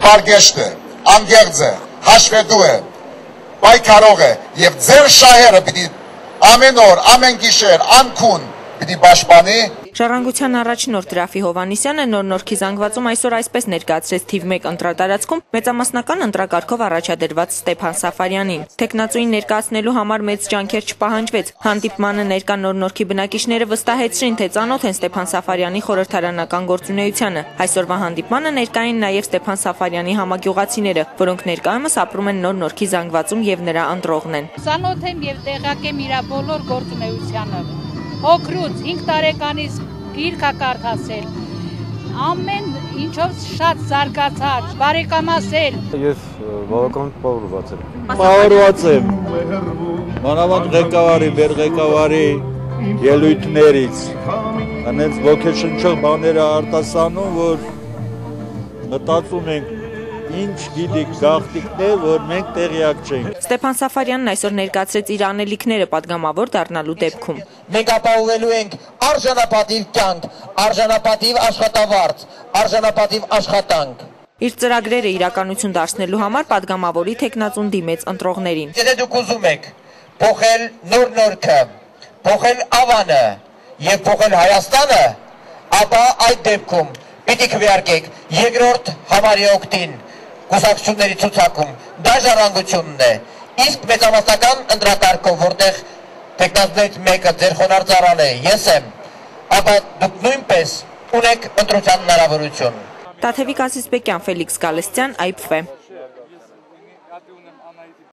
պարգեշտ է, անգեղծ է, հաշվետու է, պայքարող է եւ ձեր շահերը պիտի ամեն օր, ամեն գիշեր, անքուն պիտի պաշտպանի։ Ժառանգության առաջնորդ Ռաֆի Հովհաննիսյանը Նոր-Նորքի զանգվածում այսօր այսպես ներկայացրեց թիվ 1 ընտրատարածքում մեծամասնական ընտրակարգով առաջադրված Ստեփան Սաֆարյանին։ Տեխնացուին ներկայացնելու համար մեծ ջանքեր չպահանջվեց։ Հանդիպմանը ներկա Նոր-Նորքի բնակիչները վստահեցրին, թե ծանոթ են Ստեփան Սաֆարյանի խորհրդարանական գործունեությանը։ Այսօրվա հանդիպմանը ներկային նաև Ստեփան Սաֆարյանի համագյուղացիները, որոնք ներկայումս ապրում են Նոր-Նորքի զանգվածում եւ նրա ընտրողն են։ Ծանոթ եմ եւ տեղակ եմ իր բոլոր գործունեությանը։ Հոգրուց 5 տարեկանից գիրք է կարդացել, ամեն ինչով շատ զարգացած, բարեկամասել։ Ես բավական պահորված եմ։ Պահորված եմ, մանավանդ ղեկավարի, մեր ղեկավարի ելույթներից, հենց ոգեշնչող բաները արտասանում, որ մտածում ենք ինչ գիտիկ գաղտնիքներ, որ մենք տեղյակ չենք։ Ստեփան Սաֆարյանն այսօր ներկայացրեց իր անելիքները պատգամավոր դառնալու դեպքում։ Մենք ապահովելու ենք արժանապատիվ կյանք, արժանապատիվ աշխատավարձ, արժանապատիվ աշխատանք։ Իր ծրագրերը իրականություն դարձնելու համար պատգամավորի տեխնացուն դիմեց ընտրողներին։ Եթե դուք ուզում եք փոխել Նոր-Նորքը, փոխել Ավանը եւ փոխել Հայաստանը, ապա այդ դեպքում պիտի քվեարկեք երկրորդ համարի օգտին կուսակցությունների ցուցակում, դա ժառանգությունն է, իսկ մեծամասնական ընտրակարգով, որտեղ տեխնացուներից մեկը ձեր խոնարհծառան է, ես եմ, ապա դուք նույնպես ունեք ընտրության հնարավորություն։ Տաթևիկ Ազիզբեկյան, Ֆելիքս Գալստյան, IPV